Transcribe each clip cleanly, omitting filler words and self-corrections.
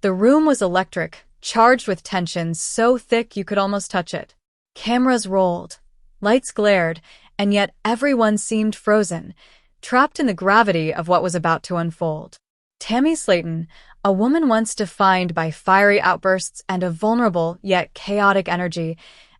The room was electric, charged with tension so thick you could almost touch it. Cameras rolled, lights glared, and yet everyone seemed frozen, trapped in the gravity of what was about to unfold. Tammy Slaton, a woman once defined by fiery outbursts and a vulnerable yet chaotic energy,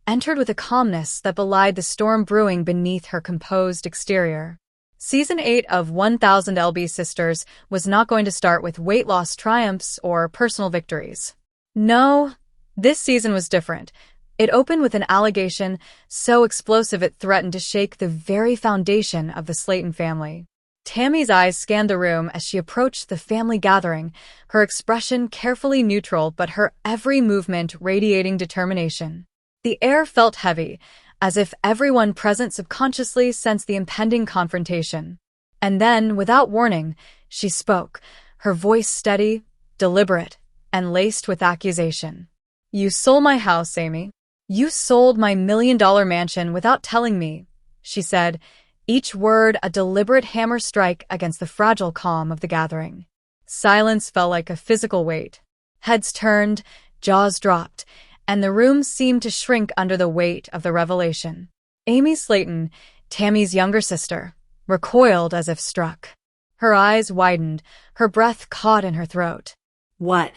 entered with a calmness that belied the storm brewing beneath her composed exterior. Season 8 of 1000 LB Sisters was not going to start with weight loss triumphs or personal victories. No, this season was different. It opened with an allegation so explosive it threatened to shake the very foundation of the Slaton family. Tammy's eyes scanned the room as she approached the family gathering, her expression carefully neutral but her every movement radiating determination. The air felt heavy, as if everyone present subconsciously sensed the impending confrontation. And then, without warning, she spoke, her voice steady, deliberate, and laced with accusation. "You sold my house, Amy. You sold my $1 million mansion without telling me," she said, each word a deliberate hammer strike against the fragile calm of the gathering. Silence fell like a physical weight. Heads turned, jaws dropped, and the room seemed to shrink under the weight of the revelation. Amy Slaton, Tammy's younger sister, recoiled as if struck. Her eyes widened, her breath caught in her throat. "What?"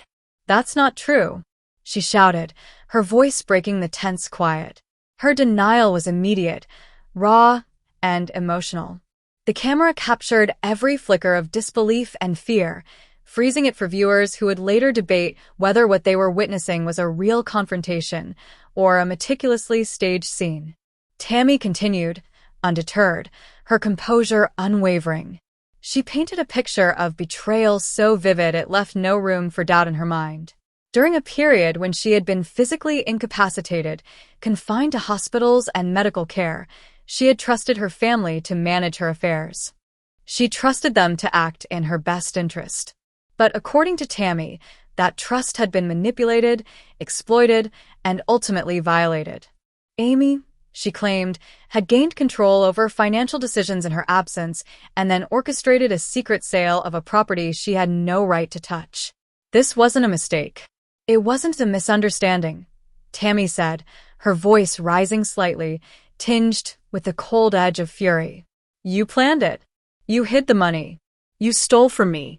"That's not true," she shouted, her voice breaking the tense quiet. Her denial was immediate, raw, and emotional. The camera captured every flicker of disbelief and fear, freezing it for viewers who would later debate whether what they were witnessing was a real confrontation or a meticulously staged scene. Tammy continued, undeterred, her composure unwavering. She painted a picture of betrayal so vivid it left no room for doubt in her mind. During a period when she had been physically incapacitated, confined to hospitals and medical care, she had trusted her family to manage her affairs. She trusted them to act in her best interest. But according to Tammy, that trust had been manipulated, exploited, and ultimately violated. Amy, she claimed, had gained control over financial decisions in her absence and then orchestrated a secret sale of a property she had no right to touch. This wasn't a mistake. It wasn't a misunderstanding, Tammy said, her voice rising slightly, tinged with the cold edge of fury. "You planned it. You hid the money. You stole from me."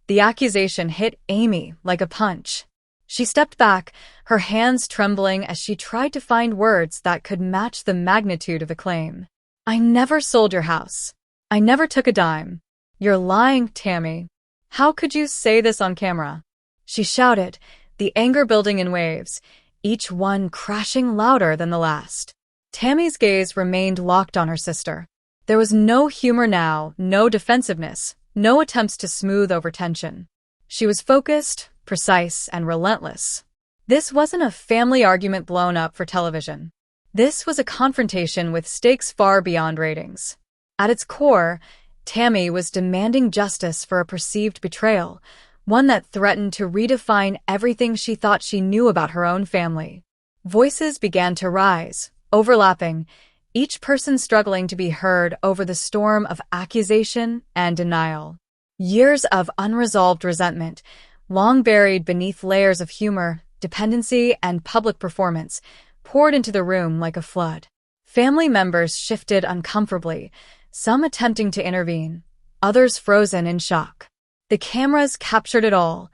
The accusation hit Amy like a punch. She stepped back, her hands trembling as she tried to find words that could match the magnitude of the claim. "I never sold your house. I never took a dime. You're lying, Tammy. How could you say this on camera?" She shouted, the anger building in waves, each one crashing louder than the last. Tammy's gaze remained locked on her sister. There was no humor now, no defensiveness, no attempts to smooth over tension. She was focused, precise, and relentless. This wasn't a family argument blown up for television. This was a confrontation with stakes far beyond ratings. At its core, Tammy was demanding justice for a perceived betrayal, one that threatened to redefine everything she thought she knew about her own family. Voices began to rise, overlapping, each person struggling to be heard over the storm of accusation and denial. Years of unresolved resentment, long buried beneath layers of humor, dependency, and public performance, poured into the room like a flood. Family members shifted uncomfortably, some attempting to intervene, others frozen in shock. The cameras captured it all,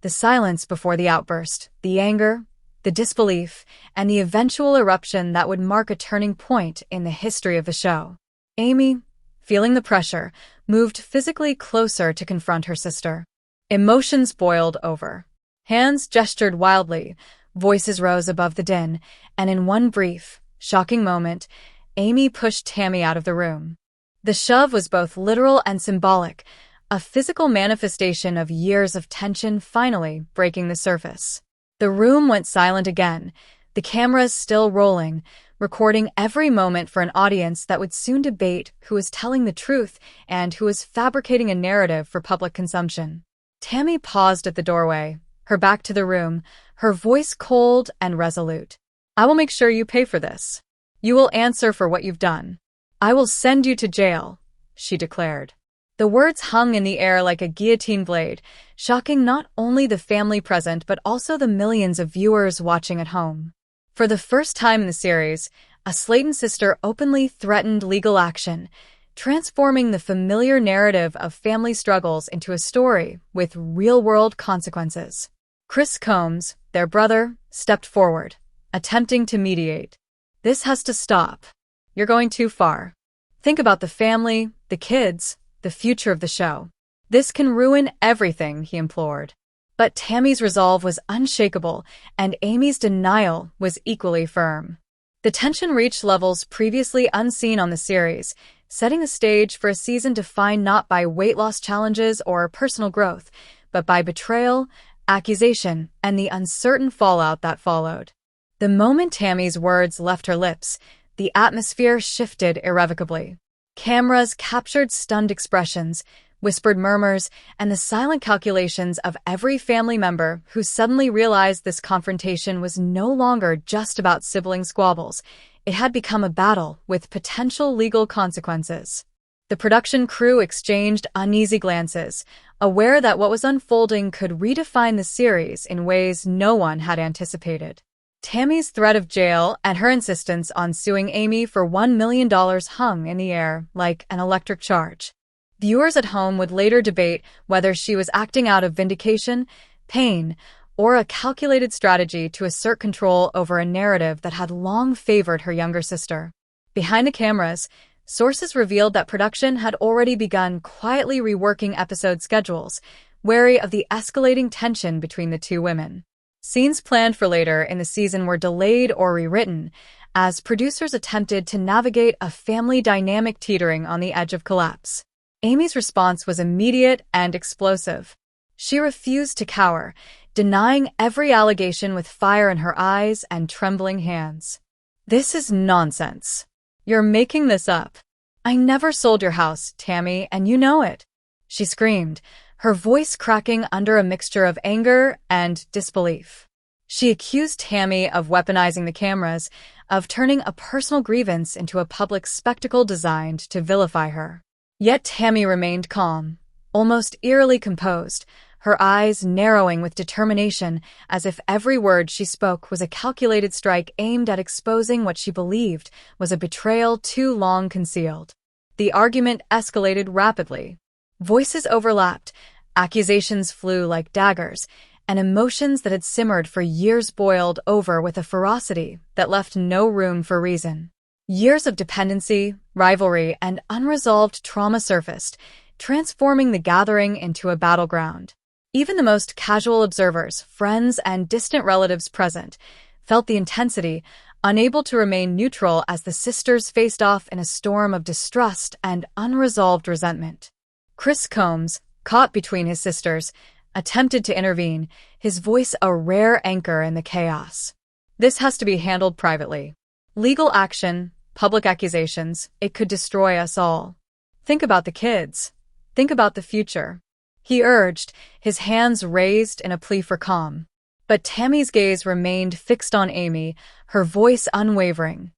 the silence before the outburst, the anger, the disbelief, and the eventual eruption that would mark a turning point in the history of the show. Amy, feeling the pressure, moved physically closer to confront her sister. Emotions boiled over. Hands gestured wildly, voices rose above the din, and in one brief, shocking moment, Amy pushed Tammy out of the room. The shove was both literal and symbolic, a physical manifestation of years of tension finally breaking the surface. The room went silent again, the cameras still rolling, recording every moment for an audience that would soon debate who was telling the truth and who was fabricating a narrative for public consumption. Tammy paused at the doorway, her back to the room, her voice cold and resolute. "I will make sure you pay for this. You will answer for what you've done. I will send you to jail," she declared. The words hung in the air like a guillotine blade, shocking not only the family present but also the millions of viewers watching at home. For the first time in the series, a Slaton sister openly threatened legal action, transforming the familiar narrative of family struggles into a story with real-world consequences. Chris Combs, their brother, stepped forward, attempting to mediate. "This has to stop. You're going too far. Think about the family, the kids, the future of the show. This can ruin everything," he implored. But Tammy's resolve was unshakable, and Amy's denial was equally firm. The tension reached levels previously unseen on the series, setting the stage for a season defined not by weight loss challenges or personal growth, but by betrayal, accusation, and the uncertain fallout that followed. The moment Tammy's words left her lips, the atmosphere shifted irrevocably. Cameras captured stunned expressions, whispered murmurs, and the silent calculations of every family member who suddenly realized this confrontation was no longer just about sibling squabbles. It had become a battle with potential legal consequences. The production crew exchanged uneasy glances, aware that what was unfolding could redefine the series in ways no one had anticipated. Tammy's threat of jail and her insistence on suing Amy for $1 million hung in the air like an electric charge. Viewers at home would later debate whether she was acting out of vindication, pain, or a calculated strategy to assert control over a narrative that had long favored her younger sister. Behind the cameras, sources revealed that production had already begun quietly reworking episode schedules, wary of the escalating tension between the two women. Scenes planned for later in the season were delayed or rewritten, as producers attempted to navigate a family dynamic teetering on the edge of collapse. Amy's response was immediate and explosive. She refused to cower, denying every allegation with fire in her eyes and trembling hands. "This is nonsense. You're making this up. I never sold your house, Tammy, and you know it," she screamed, her voice cracking under a mixture of anger and disbelief. She accused Tammy of weaponizing the cameras, of turning a personal grievance into a public spectacle designed to vilify her. Yet Tammy remained calm, almost eerily composed, her eyes narrowing with determination as if every word she spoke was a calculated strike aimed at exposing what she believed was a betrayal too long concealed. The argument escalated rapidly. Voices overlapped, accusations flew like daggers, and emotions that had simmered for years boiled over with a ferocity that left no room for reason. Years of dependency, rivalry, and unresolved trauma surfaced, transforming the gathering into a battleground. Even the most casual observers, friends, and distant relatives present, felt the intensity, unable to remain neutral as the sisters faced off in a storm of distrust and unresolved resentment. Chris Combs, caught between his sisters, attempted to intervene, his voice a rare anchor in the chaos. "This has to be handled privately. Legal action, public accusations, it could destroy us all. Think about the kids. Think about the future," he urged, his hands raised in a plea for calm. But Tammy's gaze remained fixed on Amy, her voice unwavering.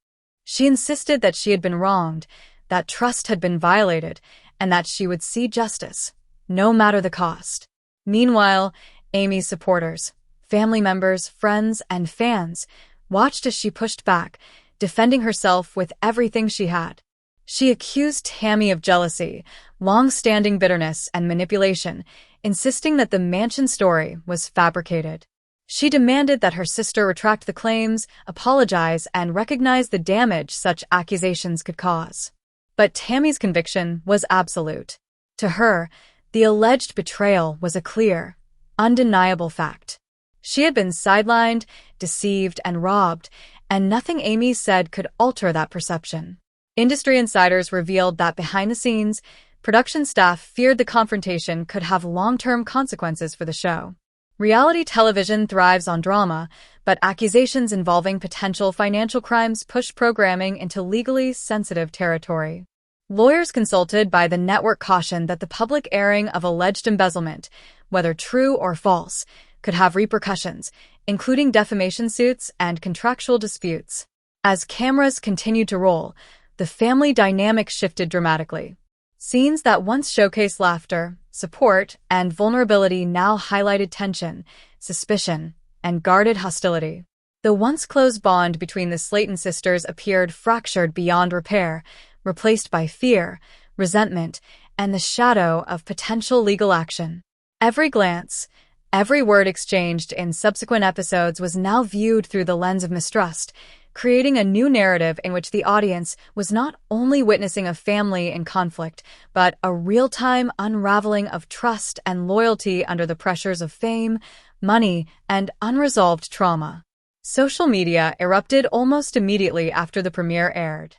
She insisted that she had been wronged, that trust had been violated, and that she would see justice, no matter the cost. Meanwhile, Amy's supporters, family members, friends, and fans watched as she pushed back, defending herself with everything she had. She accused Tammy of jealousy, long-standing bitterness, and manipulation, insisting that the mansion story was fabricated. She demanded that her sister retract the claims, apologize, and recognize the damage such accusations could cause. But Tammy's conviction was absolute. To her, the alleged betrayal was a clear, undeniable fact. She had been sidelined, deceived, and robbed, and nothing Amy said could alter that perception. Industry insiders revealed that behind the scenes, production staff feared the confrontation could have long-term consequences for the show. Reality television thrives on drama, but accusations involving potential financial crimes push programming into legally sensitive territory. Lawyers consulted by the network cautioned that the public airing of alleged embezzlement, whether true or false, could have repercussions, including defamation suits and contractual disputes. As cameras continued to roll, the family dynamic shifted dramatically. Scenes that once showcased laughter, support, and vulnerability now highlighted tension, suspicion, and guarded hostility. The once close bond between the Slaton sisters appeared fractured beyond repair, replaced by fear, resentment, and the shadow of potential legal action. Every glance, every word exchanged in subsequent episodes was now viewed through the lens of mistrust, creating a new narrative in which the audience was not only witnessing a family in conflict, but a real-time unraveling of trust and loyalty under the pressures of fame, money, and unresolved trauma. Social media erupted almost immediately after the premiere aired.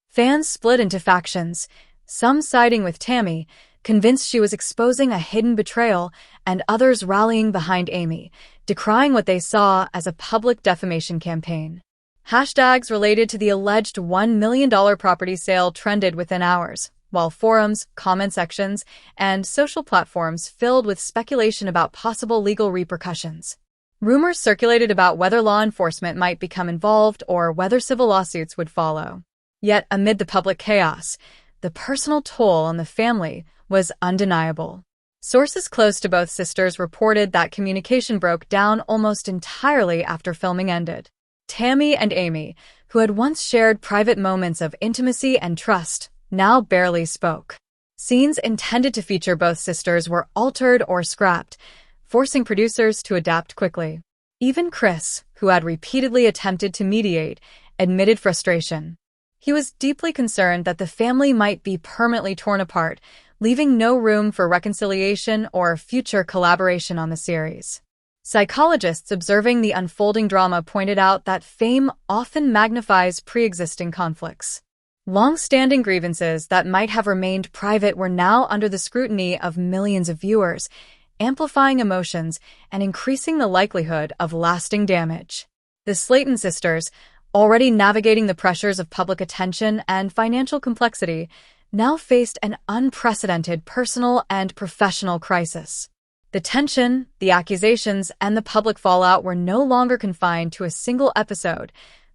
Fans split into factions, some siding with Tammy, convinced she was exposing a hidden betrayal, and others rallying behind Amy, decrying what they saw as a public defamation campaign. Hashtags related to the alleged $1 million property sale trended within hours, while forums, comment sections, and social platforms filled with speculation about possible legal repercussions. Rumors circulated about whether law enforcement might become involved or whether civil lawsuits would follow. Yet, amid the public chaos, the personal toll on the family was undeniable. Sources close to both sisters reported that communication broke down almost entirely after filming ended. Tammy and Amy, who had once shared private moments of intimacy and trust, now barely spoke. Scenes intended to feature both sisters were altered or scrapped, forcing producers to adapt quickly. Even Chris, who had repeatedly attempted to mediate, admitted frustration. He was deeply concerned that the family might be permanently torn apart, leaving no room for reconciliation or future collaboration on the series. Psychologists observing the unfolding drama pointed out that fame often magnifies pre-existing conflicts. Long-standing grievances that might have remained private were now under the scrutiny of millions of viewers, amplifying emotions and increasing the likelihood of lasting damage. The Slaton sisters, already navigating the pressures of public attention and financial complexity, now faced an unprecedented personal and professional crisis. The tension, the accusations, and the public fallout were no longer confined to a single episode.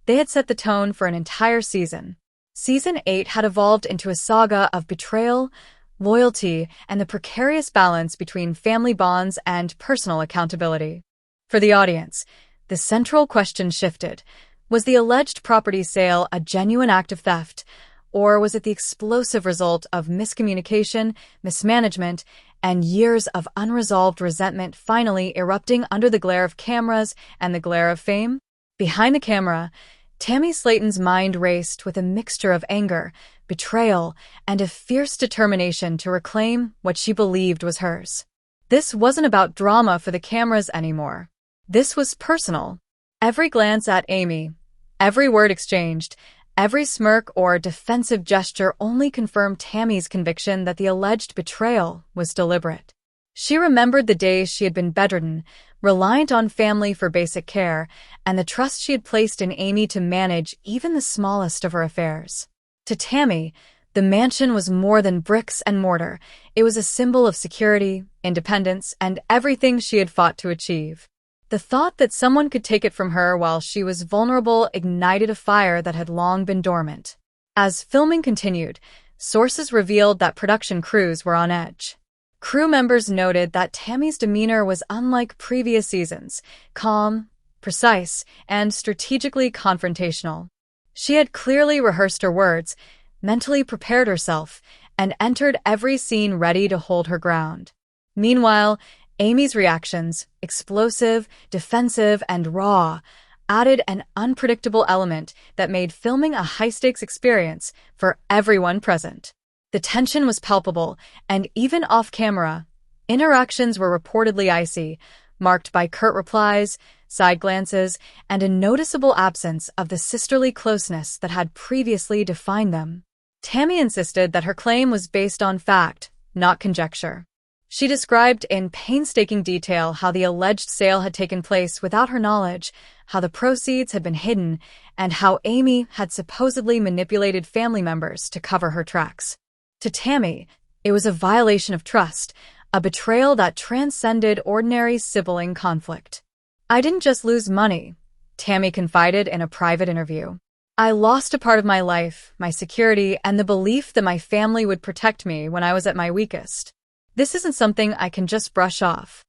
They had set the tone for an entire season. Season 8 had evolved into a saga of betrayal, loyalty, and the precarious balance between family bonds and personal accountability. For the audience, the central question shifted. Was the alleged property sale a genuine act of theft, or was it the explosive result of miscommunication, mismanagement, and years of unresolved resentment finally erupting under the glare of cameras and the glare of fame? Behind the camera, Tammy Slaton's mind raced with a mixture of anger, betrayal, and a fierce determination to reclaim what she believed was hers. This wasn't about drama for the cameras anymore. This was personal. Every glance at Amy, every word exchanged, every smirk or defensive gesture only confirmed Tammy's conviction that the alleged betrayal was deliberate. She remembered the days she had been bedridden, reliant on family for basic care, and the trust she had placed in Amy to manage even the smallest of her affairs. To Tammy, the mansion was more than bricks and mortar. It was a symbol of security, independence, and everything she had fought to achieve. The thought that someone could take it from her while she was vulnerable ignited a fire that had long been dormant. As filming continued, sources revealed that production crews were on edge. Crew members noted that Tammy's demeanor was unlike previous seasons, calm, precise, and strategically confrontational. She had clearly rehearsed her words, mentally prepared herself, and entered every scene ready to hold her ground. Meanwhile, Amy's reactions, explosive, defensive, and raw, added an unpredictable element that made filming a high-stakes experience for everyone present. The tension was palpable, and even off-camera, interactions were reportedly icy, marked by curt replies, side glances, and a noticeable absence of the sisterly closeness that had previously defined them. Tammy insisted that her claim was based on fact, not conjecture. She described in painstaking detail how the alleged sale had taken place without her knowledge, how the proceeds had been hidden, and how Amy had supposedly manipulated family members to cover her tracks. To Tammy, it was a violation of trust, a betrayal that transcended ordinary sibling conflict. "I didn't just lose money," Tammy confided in a private interview. I lost a part of my life, my security, and the belief that my family would protect me when I was at my weakest. This isn't something I can just brush off.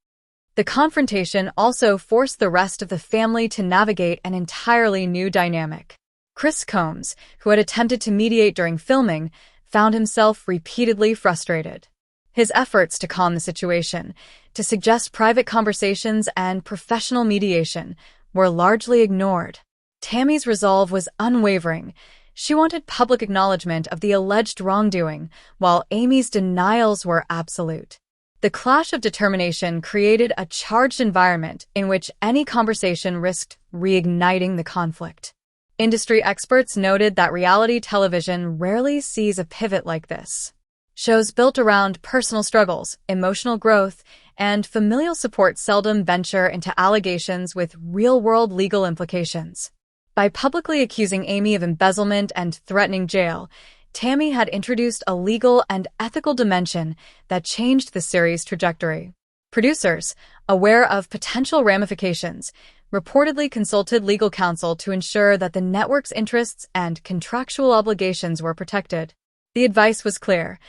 The confrontation also forced the rest of the family to navigate an entirely new dynamic. Chris Combs, who had attempted to mediate during filming, found himself repeatedly frustrated. His efforts to calm the situation, to suggest private conversations and professional mediation, were largely ignored. Tammy's resolve was unwavering. She wanted public acknowledgement of the alleged wrongdoing, while Amy's denials were absolute. The clash of determination created a charged environment in which any conversation risked reigniting the conflict. Industry experts noted that reality television rarely sees a pivot like this. Shows built around personal struggles, emotional growth, and familial support seldom venture into allegations with real-world legal implications. By publicly accusing Amy of embezzlement and threatening jail, Tammy had introduced a legal and ethical dimension that changed the series' trajectory. Producers, aware of potential ramifications, reportedly consulted legal counsel to ensure that the network's interests and contractual obligations were protected. The advice was clear.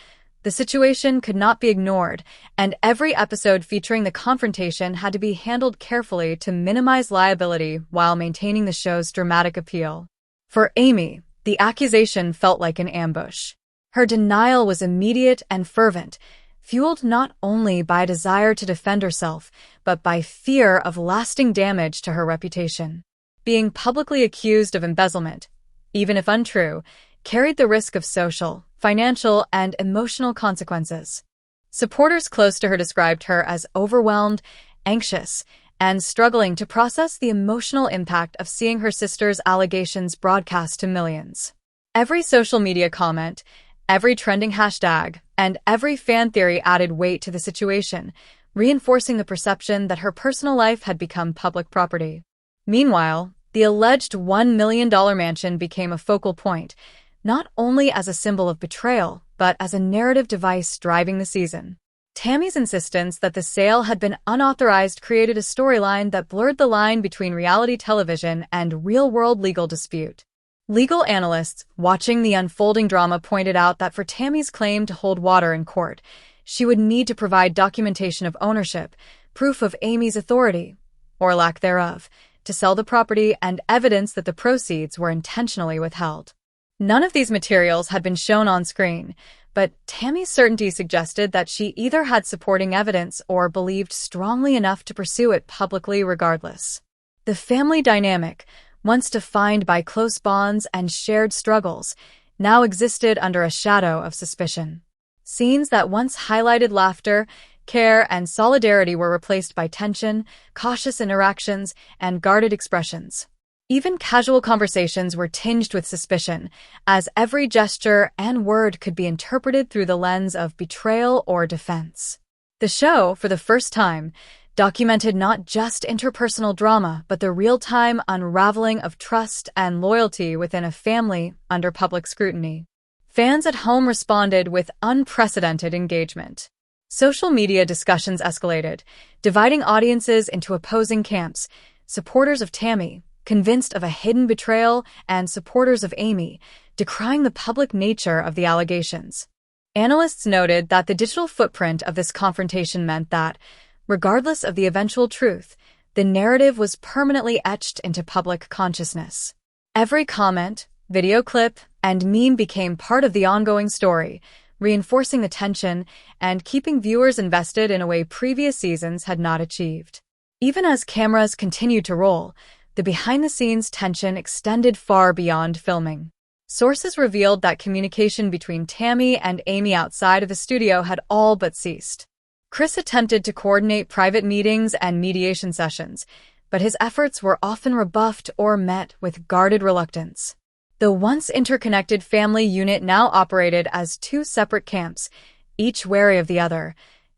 The situation could not be ignored, and every episode featuring the confrontation had to be handled carefully to minimize liability while maintaining the show's dramatic appeal. For Amy, the accusation felt like an ambush. Her denial was immediate and fervent, fueled not only by a desire to defend herself, but by fear of lasting damage to her reputation. Being publicly accused of embezzlement, even if untrue, carried the risk of social, financial, and emotional consequences. Supporters close to her described her as overwhelmed, anxious, and struggling to process the emotional impact of seeing her sister's allegations broadcast to millions. Every social media comment, every trending hashtag, and every fan theory added weight to the situation, reinforcing the perception that her personal life had become public property. Meanwhile, the alleged $1 million mansion became a focal point, not only as a symbol of betrayal, but as a narrative device driving the season. Tammy's insistence that the sale had been unauthorized created a storyline that blurred the line between reality television and real-world legal dispute. Legal analysts watching the unfolding drama pointed out that for Tammy's claim to hold water in court, she would need to provide documentation of ownership, proof of Amy's authority, or lack thereof, to sell the property, and evidence that the proceeds were intentionally withheld. None of these materials had been shown on screen, but Tammy's certainty suggested that she either had supporting evidence or believed strongly enough to pursue it publicly regardless. The family dynamic, once defined by close bonds and shared struggles, now existed under a shadow of suspicion. Scenes that once highlighted laughter, care, and solidarity were replaced by tension, cautious interactions, and guarded expressions. Even casual conversations were tinged with suspicion, as every gesture and word could be interpreted through the lens of betrayal or defense. The show, for the first time, documented not just interpersonal drama, but the real-time unraveling of trust and loyalty within a family under public scrutiny. Fans at home responded with unprecedented engagement. Social media discussions escalated, dividing audiences into opposing camps: supporters of Tammy, convinced of a hidden betrayal, and supporters of Amy, decrying the public nature of the allegations. Analysts noted that the digital footprint of this confrontation meant that, regardless of the eventual truth, the narrative was permanently etched into public consciousness. Every comment, video clip, and meme became part of the ongoing story, reinforcing the tension and keeping viewers invested in a way previous seasons had not achieved. Even as cameras continued to roll, the behind-the-scenes tension extended far beyond filming. Sources revealed that communication between Tammy and Amy outside of the studio had all but ceased. Chris attempted to coordinate private meetings and mediation sessions, but his efforts were often rebuffed or met with guarded reluctance. The once interconnected family unit now operated as two separate camps, each wary of the other,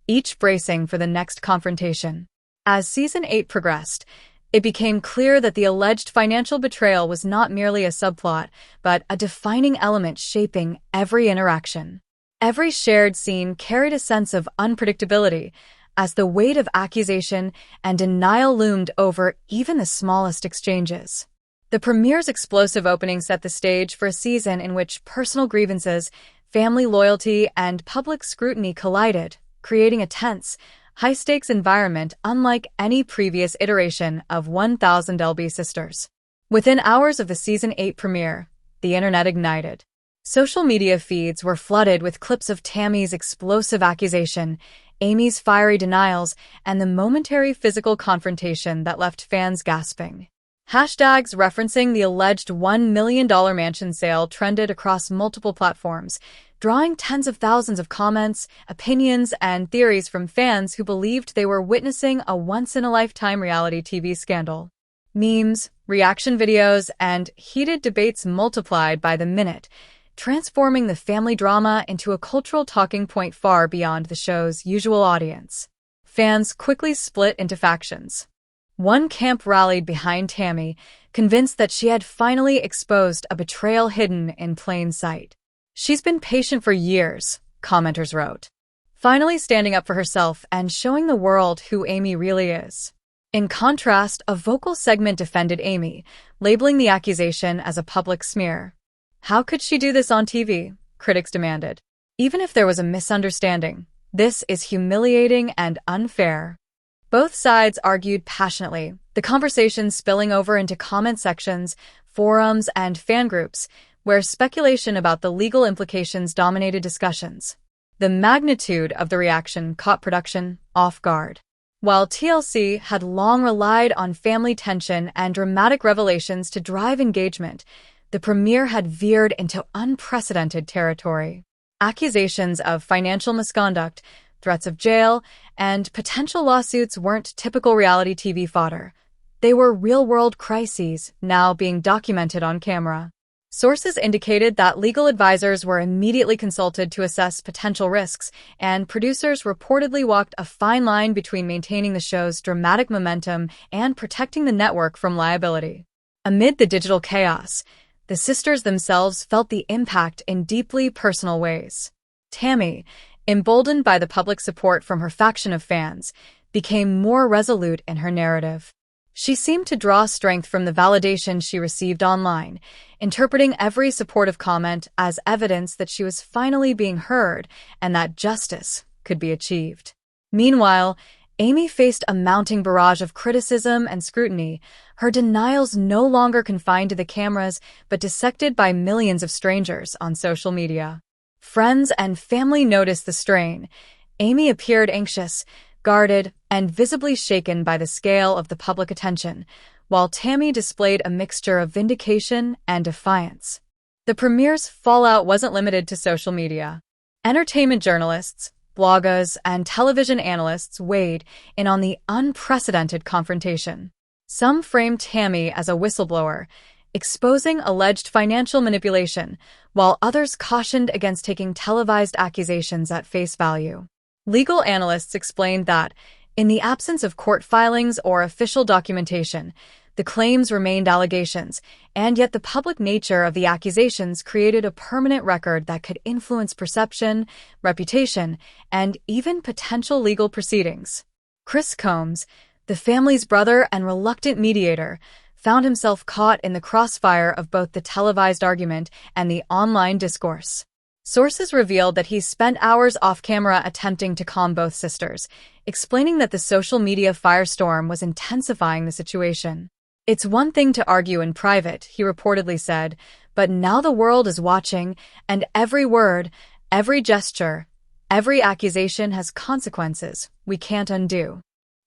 each bracing for the next confrontation. As Season 8 progressed, it became clear that the alleged financial betrayal was not merely a subplot, but a defining element shaping every interaction. Every shared scene carried a sense of unpredictability, as the weight of accusation and denial loomed over even the smallest exchanges. The premiere's explosive opening set the stage for a season in which personal grievances, family loyalty, and public scrutiny collided, creating a tense, high-stakes environment unlike any previous iteration of 1000 LB Sisters. Within hours of the Season 8 premiere, the internet ignited. Social media feeds were flooded with clips of Tammy's explosive accusation, Amy's fiery denials, and the momentary physical confrontation that left fans gasping. Hashtags referencing the alleged $1 million mansion sale trended across multiple platforms, drawing tens of thousands of comments, opinions, and theories from fans who believed they were witnessing a once-in-a-lifetime reality TV scandal. Memes, reaction videos, and heated debates multiplied by the minute, transforming the family drama into a cultural talking point far beyond the show's usual audience. Fans quickly split into factions. One camp rallied behind Tammy, convinced that she had finally exposed a betrayal hidden in plain sight. "She's been patient for years," commenters wrote, finally standing up for herself and showing the world who Amy really is. In contrast, a vocal segment defended Amy, labeling the accusation as a public smear. "How could she do this on TV?" critics demanded. "Even if there was a misunderstanding, this is humiliating and unfair." Both sides argued passionately, the conversation spilling over into comment sections, forums, and fan groups, where speculation about the legal implications dominated discussions. The magnitude of the reaction caught production off guard. While TLC had long relied on family tension and dramatic revelations to drive engagement, the premiere had veered into unprecedented territory. Accusations of financial misconduct, threats of jail, and potential lawsuits weren't typical reality TV fodder. They were real-world crises now being documented on camera. Sources indicated that legal advisors were immediately consulted to assess potential risks, and producers reportedly walked a fine line between maintaining the show's dramatic momentum and protecting the network from liability. Amid the digital chaos, the sisters themselves felt the impact in deeply personal ways. Tammy, emboldened by the public support from her faction of fans, became more resolute in her narrative. She seemed to draw strength from the validation she received online, interpreting every supportive comment as evidence that she was finally being heard and that justice could be achieved. Meanwhile, Amy faced a mounting barrage of criticism and scrutiny, her denials no longer confined to the cameras but dissected by millions of strangers on social media. Friends and family noticed the strain. Amy appeared anxious, guarded, and visibly shaken by the scale of the public attention, while Tammy displayed a mixture of vindication and defiance. The premiere's fallout wasn't limited to social media. Entertainment journalists, bloggers, and television analysts weighed in on the unprecedented confrontation. Some framed Tammy as a whistleblower, exposing alleged financial manipulation, while others cautioned against taking televised accusations at face value. Legal analysts explained that, in the absence of court filings or official documentation, the claims remained allegations, and yet the public nature of the accusations created a permanent record that could influence perception, reputation, and even potential legal proceedings. Chris Combs, the family's brother and reluctant mediator, found himself caught in the crossfire of both the televised argument and the online discourse. Sources revealed that he spent hours off-camera attempting to calm both sisters, explaining that the social media firestorm was intensifying the situation. "It's one thing to argue in private," he reportedly said, "but now the world is watching, and every word, every gesture, every accusation has consequences we can't undo."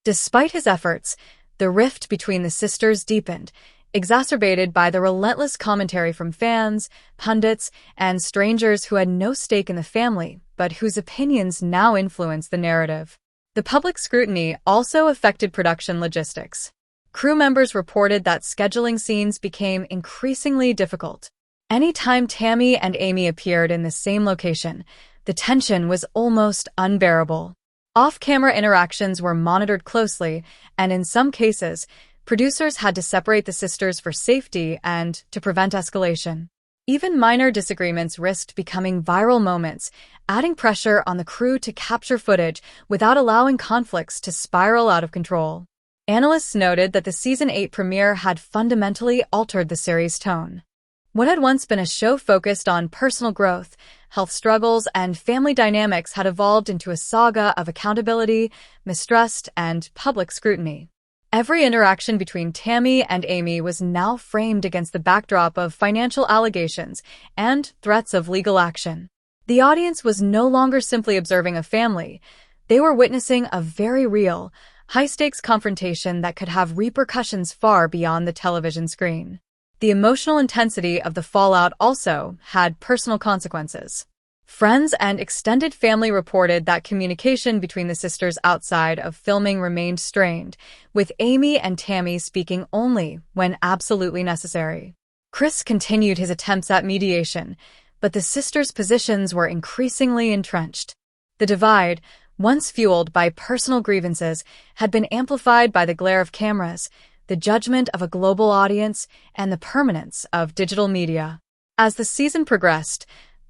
Despite his efforts, the rift between the sisters deepened, exacerbated by the relentless commentary from fans, pundits, and strangers who had no stake in the family, but whose opinions now influenced the narrative. The public scrutiny also affected production logistics. Crew members reported that scheduling scenes became increasingly difficult. Anytime Tammy and Amy appeared in the same location, the tension was almost unbearable. Off-camera interactions were monitored closely, and in some cases, producers had to separate the sisters for safety and to prevent escalation. Even minor disagreements risked becoming viral moments, adding pressure on the crew to capture footage without allowing conflicts to spiral out of control. Analysts noted that the Season 8 premiere had fundamentally altered the series' tone. What had once been a show focused on personal growth, health struggles, and family dynamics had evolved into a saga of accountability, mistrust, and public scrutiny. Every interaction between Tammy and Amy was now framed against the backdrop of financial allegations and threats of legal action. The audience was no longer simply observing a family. They were witnessing a very real, high-stakes confrontation that could have repercussions far beyond the television screen. The emotional intensity of the fallout also had personal consequences. Friends and extended family reported that communication between the sisters outside of filming remained strained, with Amy and Tammy speaking only when absolutely necessary. Chris continued his attempts at mediation, but the sisters' positions were increasingly entrenched. The divide, once fueled by personal grievances, had been amplified by the glare of cameras, the judgment of a global audience, and the permanence of digital media. As the season progressed,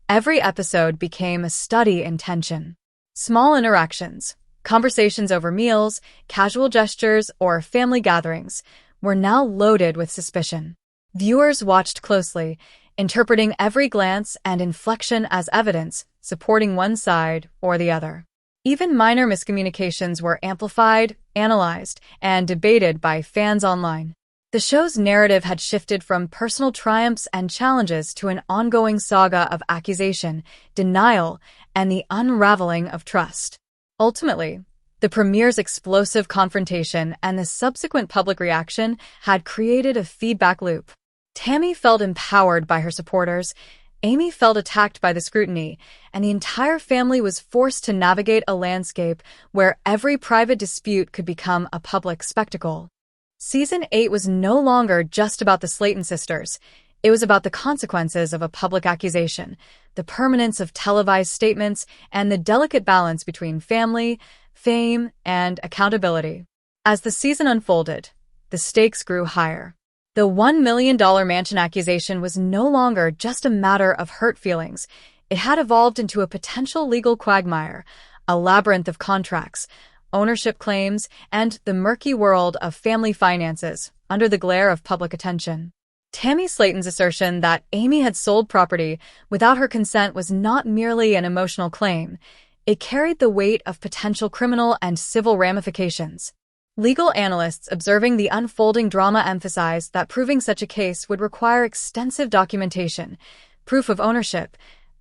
every episode became a study in tension. Small interactions, conversations over meals, casual gestures, or family gatherings were now loaded with suspicion. Viewers watched closely, interpreting every glance and inflection as evidence, supporting one side or the other. Even minor miscommunications were amplified, analyzed, and debated by fans online. The show's narrative had shifted from personal triumphs and challenges to an ongoing saga of accusation, denial, and the unraveling of trust. Ultimately, the premiere's explosive confrontation and the subsequent public reaction had created a feedback loop. Tammy felt empowered by her supporters, Amy felt attacked by the scrutiny, and the entire family was forced to navigate a landscape where every private dispute could become a public spectacle. Season 8 was no longer just about the Slaton sisters. It was about the consequences of a public accusation, the permanence of televised statements, and the delicate balance between family, fame, and accountability. As the season unfolded, the stakes grew higher. The $1 million mansion accusation was no longer just a matter of hurt feelings. It had evolved into a potential legal quagmire, a labyrinth of contracts, ownership claims, and the murky world of family finances under the glare of public attention. Tammy Slaton's assertion that Amy had sold property without her consent was not merely an emotional claim. It carried the weight of potential criminal and civil ramifications. Legal analysts observing the unfolding drama emphasized that proving such a case would require extensive documentation, proof of ownership,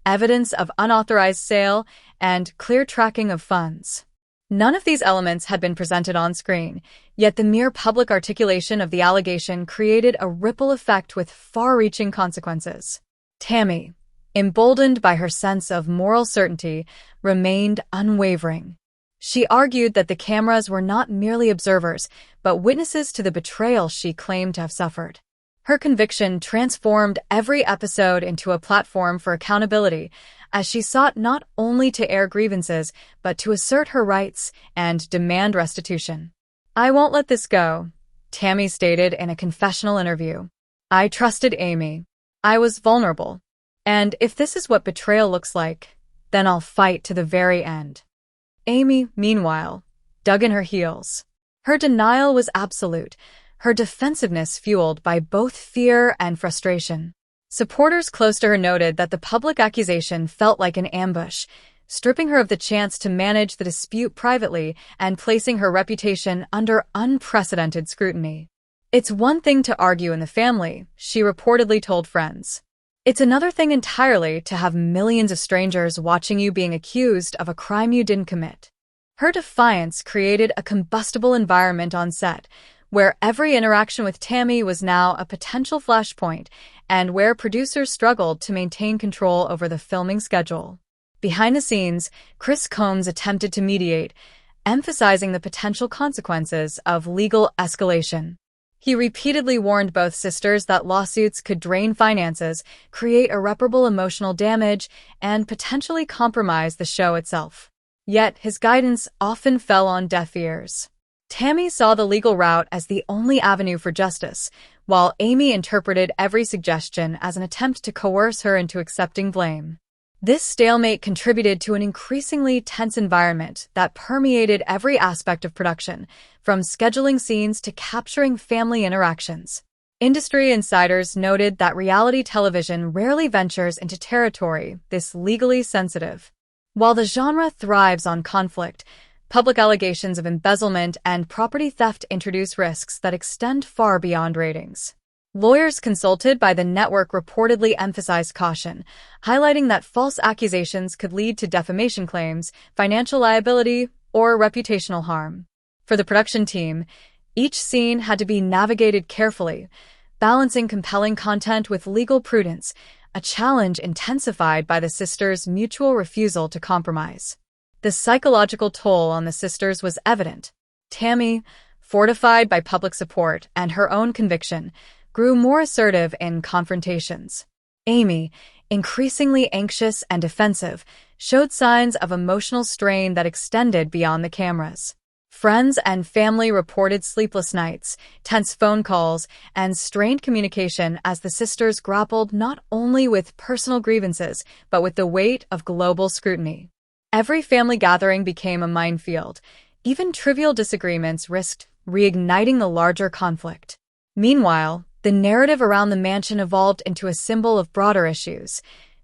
evidence of unauthorized sale, and clear tracking of funds. None of these elements had been presented on screen, yet the mere public articulation of the allegation created a ripple effect with far-reaching consequences. Tammy, emboldened by her sense of moral certainty, remained unwavering. She argued that the cameras were not merely observers, but witnesses to the betrayal she claimed to have suffered. Her conviction transformed every episode into a platform for accountability, as she sought not only to air grievances, but to assert her rights and demand restitution. "I won't let this go," Tammy stated in a confessional interview. "I trusted Amy. I was vulnerable. And if this is what betrayal looks like, then I'll fight to the very end." Amy, meanwhile, dug in her heels. Her denial was absolute, her defensiveness fueled by both fear and frustration. Supporters close to her noted that the public accusation felt like an ambush, stripping her of the chance to manage the dispute privately and placing her reputation under unprecedented scrutiny. "It's one thing to argue in the family," she reportedly told friends. "It's another thing entirely to have millions of strangers watching you being accused of a crime you didn't commit." Her defiance created a combustible environment on set, where every interaction with Tammy was now a potential flashpoint, and where producers struggled to maintain control over the filming schedule. Behind the scenes, Chris Combs attempted to mediate, emphasizing the potential consequences of legal escalation. He repeatedly warned both sisters that lawsuits could drain finances, create irreparable emotional damage, and potentially compromise the show itself. Yet his guidance often fell on deaf ears. Tammy saw the legal route as the only avenue for justice, while Amy interpreted every suggestion as an attempt to coerce her into accepting blame. This stalemate contributed to an increasingly tense environment that permeated every aspect of production, from scheduling scenes to capturing family interactions. Industry insiders noted that reality television rarely ventures into territory this legally sensitive. While the genre thrives on conflict, public allegations of embezzlement and property theft introduce risks that extend far beyond ratings. Lawyers consulted by the network reportedly emphasized caution, highlighting that false accusations could lead to defamation claims, financial liability, or reputational harm. For the production team, each scene had to be navigated carefully, balancing compelling content with legal prudence, a challenge intensified by the sisters' mutual refusal to compromise. The psychological toll on the sisters was evident. Tammy, fortified by public support and her own conviction, grew more assertive in confrontations. Amy, increasingly anxious and defensive, showed signs of emotional strain that extended beyond the cameras. Friends and family reported sleepless nights, tense phone calls, and strained communication as the sisters grappled not only with personal grievances, but with the weight of global scrutiny. Every family gathering became a minefield. Even trivial disagreements risked reigniting the larger conflict. Meanwhile, the narrative around the mansion evolved into a symbol of broader issues: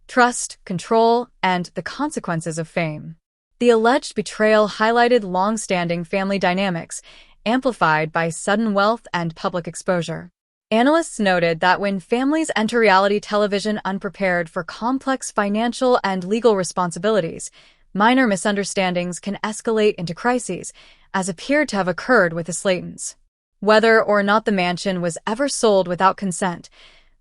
trust, control, and the consequences of fame. The alleged betrayal highlighted long-standing family dynamics, amplified by sudden wealth and public exposure. Analysts noted that when families enter reality television unprepared for complex financial and legal responsibilities, minor misunderstandings can escalate into crises, as appeared to have occurred with the Slatons. Whether or not the mansion was ever sold without consent,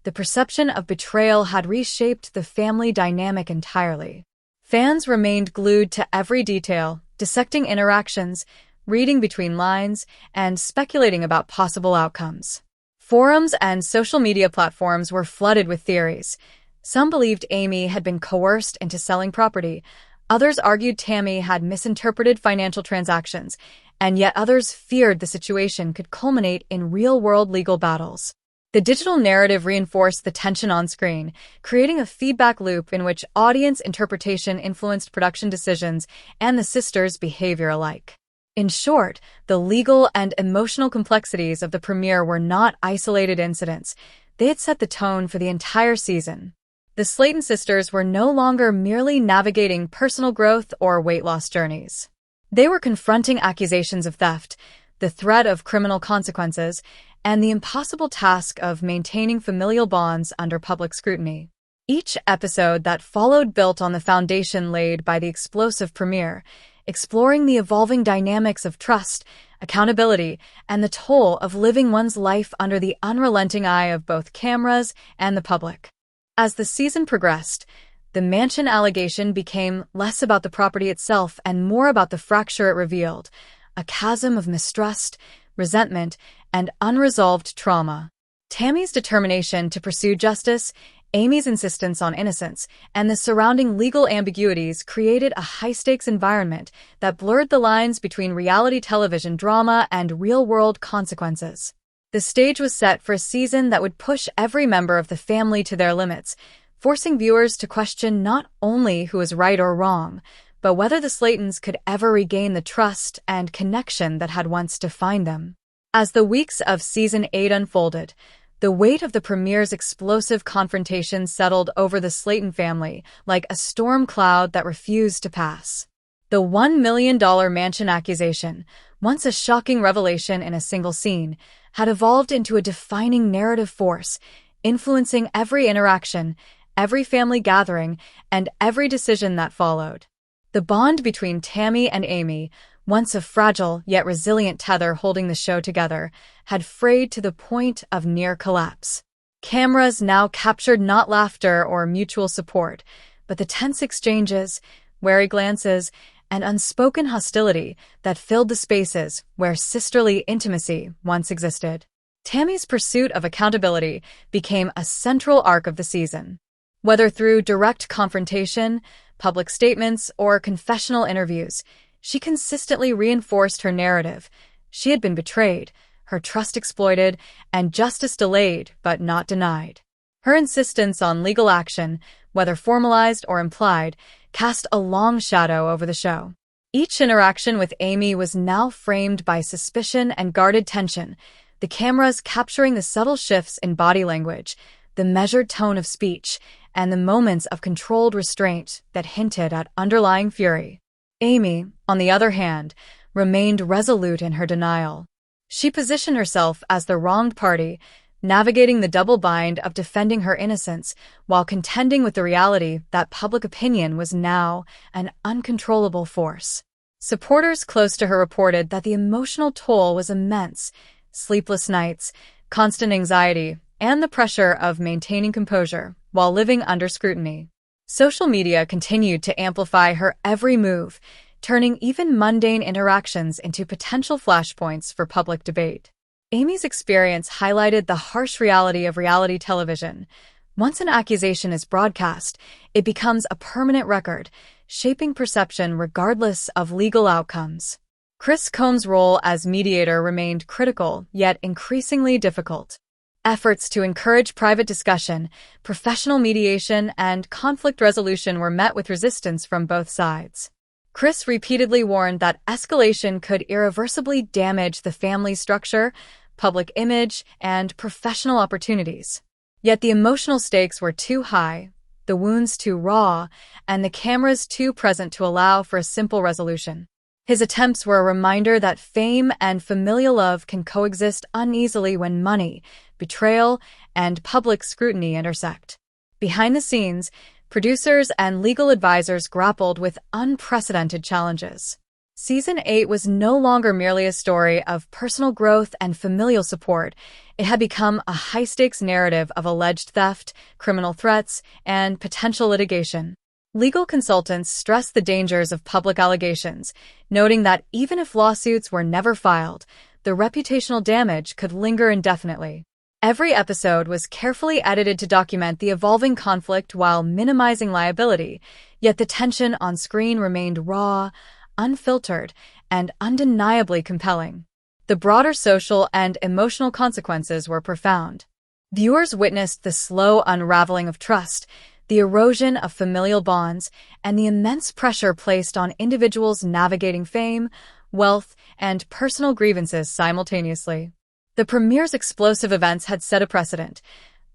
the perception of betrayal had reshaped the family dynamic entirely. Fans remained glued to every detail, dissecting interactions, reading between lines, and speculating about possible outcomes. Forums and social media platforms were flooded with theories. Some believed Amy had been coerced into selling property. Others argued Tammy had misinterpreted financial transactions, and yet others feared the situation could culminate in real-world legal battles. The digital narrative reinforced the tension on screen, creating a feedback loop in which audience interpretation influenced production decisions and the sisters' behavior alike. In short, the legal and emotional complexities of the premiere were not isolated incidents. They had set the tone for the entire season. The Slaton sisters were no longer merely navigating personal growth or weight loss journeys. They were confronting accusations of theft, the threat of criminal consequences, and the impossible task of maintaining familial bonds under public scrutiny. Each episode that followed built on the foundation laid by the explosive premiere, exploring the evolving dynamics of trust, accountability, and the toll of living one's life under the unrelenting eye of both cameras and the public. As the season progressed, the mansion allegation became less about the property itself and more about the fracture it revealed, a chasm of mistrust, resentment, and unresolved trauma. Tammy's determination to pursue justice, Amy's insistence on innocence, and the surrounding legal ambiguities created a high-stakes environment that blurred the lines between reality television drama and real-world consequences. The stage was set for a season that would push every member of the family to their limits, forcing viewers to question not only who was right or wrong, but whether the Slatons could ever regain the trust and connection that had once defined them. As the weeks of Season 8 unfolded, the weight of the premiere's explosive confrontation settled over the Slaton family like a storm cloud that refused to pass. The $1 million mansion accusation, once a shocking revelation in a single scene, had evolved into a defining narrative force, influencing every interaction, every family gathering, and every decision that followed. The bond between Tammy and Amy, once a fragile yet resilient tether holding the show together, had frayed to the point of near collapse. Cameras now captured not laughter or mutual support, but the tense exchanges, wary glances, and unspoken hostility that filled the spaces where sisterly intimacy once existed. Tammy's pursuit of accountability became a central arc of the season. Whether through direct confrontation, public statements, or confessional interviews, she consistently reinforced her narrative. She had been betrayed, her trust exploited, and justice delayed but not denied. Her insistence on legal action, whether formalized or implied, cast a long shadow over the show. Each interaction with Amy was now framed by suspicion and guarded tension, the cameras capturing the subtle shifts in body language, the measured tone of speech, and the moments of controlled restraint that hinted at underlying fury. Amy, on the other hand, remained resolute in her denial. She positioned herself as the wronged party, navigating the double bind of defending her innocence while contending with the reality that public opinion was now an uncontrollable force. Supporters close to her reported that the emotional toll was immense: sleepless nights, constant anxiety, and the pressure of maintaining composure while living under scrutiny. Social media continued to amplify her every move, turning even mundane interactions into potential flashpoints for public debate. Amy's experience highlighted the harsh reality of reality television. Once an accusation is broadcast, it becomes a permanent record, shaping perception regardless of legal outcomes. Chris Combs' role as mediator remained critical, yet increasingly difficult. Efforts to encourage private discussion, professional mediation, and conflict resolution were met with resistance from both sides. Chris repeatedly warned that escalation could irreversibly damage the family structure, public image, and professional opportunities. Yet the emotional stakes were too high, the wounds too raw, and the cameras too present to allow for a simple resolution. His attempts were a reminder that fame and familial love can coexist uneasily when money, betrayal, and public scrutiny intersect. Behind the scenes, producers and legal advisors grappled with unprecedented challenges. Season 8 was no longer merely a story of personal growth and familial support. It had become a high-stakes narrative of alleged theft, criminal threats, and potential litigation. Legal consultants stressed the dangers of public allegations, noting that even if lawsuits were never filed, the reputational damage could linger indefinitely. Every episode was carefully edited to document the evolving conflict while minimizing liability, yet the tension on screen remained raw, unfiltered, and undeniably compelling. The broader social and emotional consequences were profound. Viewers witnessed the slow unraveling of trust, the erosion of familial bonds, and the immense pressure placed on individuals navigating fame, wealth, and personal grievances simultaneously. The premiere's explosive events had set a precedent.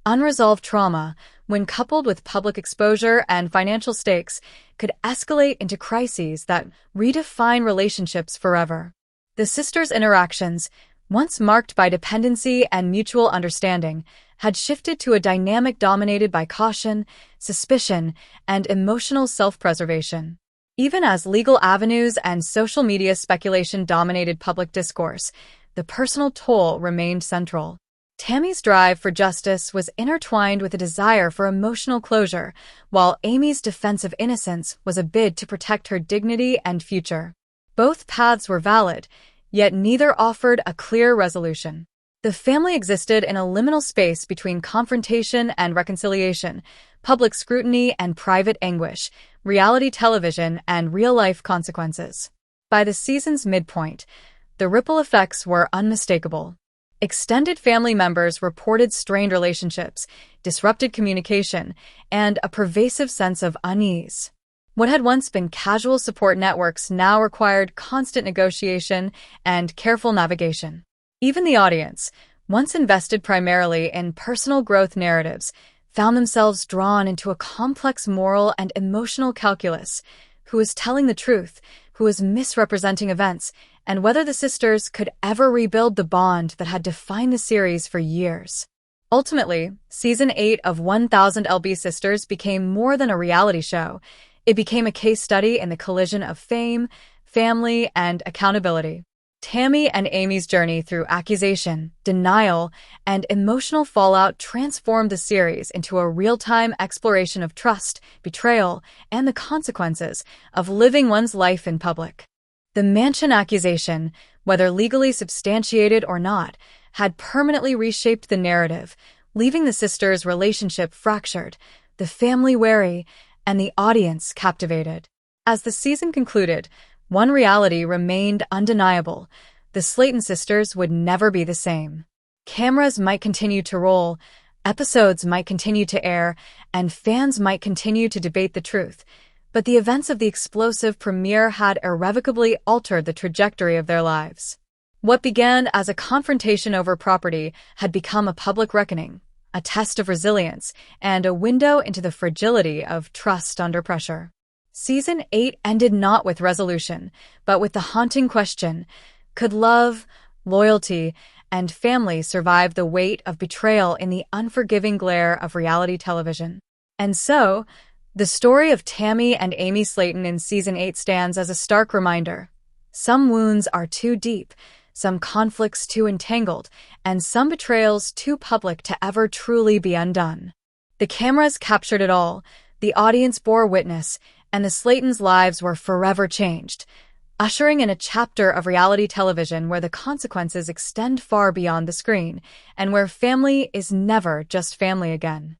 Unresolved trauma, when coupled with public exposure and financial stakes, could escalate into crises that redefine relationships forever. The sisters' interactions, once marked by dependency and mutual understanding, had shifted to a dynamic dominated by caution, suspicion, and emotional self-preservation. Even as legal avenues and social media speculation dominated public discourse, the personal toll remained central. Tammy's drive for justice was intertwined with a desire for emotional closure, while Amy's defense of innocence was a bid to protect her dignity and future. Both paths were valid, yet neither offered a clear resolution. The family existed in a liminal space between confrontation and reconciliation, public scrutiny and private anguish, reality television and real-life consequences. By the season's midpoint, the ripple effects were unmistakable. Extended family members reported strained relationships, disrupted communication, and a pervasive sense of unease. What had once been casual support networks now required constant negotiation and careful navigation. Even the audience, once invested primarily in personal growth narratives, found themselves drawn into a complex moral and emotional calculus: who was telling the truth, who was misrepresenting events, and whether the sisters could ever rebuild the bond that had defined the series for years. Ultimately, Season 8 of 1000 LB Sisters became more than a reality show. It became a case study in the collision of fame, family, and accountability. Tammy and Amy's journey through accusation, denial, and emotional fallout transformed the series into a real-time exploration of trust, betrayal, and the consequences of living one's life in public. The Mansion accusation, whether legally substantiated or not, had permanently reshaped the narrative, leaving the sisters' relationship fractured, the family wary, and the audience captivated. As the season concluded, one reality remained undeniable: the Slaton sisters would never be the same. Cameras might continue to roll, Episodes might continue to air, and fans might continue to debate the truth, but the events of the explosive premiere had irrevocably altered the trajectory of their lives. What began as a confrontation over property had become a public reckoning, a test of resilience, and a window into the fragility of trust under pressure. Season 8 ended not with resolution, but with the haunting question: could love, loyalty, and family survive the weight of betrayal in the unforgiving glare of reality television? And so, the story of Tammy and Amy Slaton in Season 8 stands as a stark reminder. Some wounds are too deep, some conflicts too entangled, and some betrayals too public to ever truly be undone. The cameras captured it all, the audience bore witness, and the Slatons' lives were forever changed, ushering in a chapter of reality television where the consequences extend far beyond the screen, and where family is never just family again.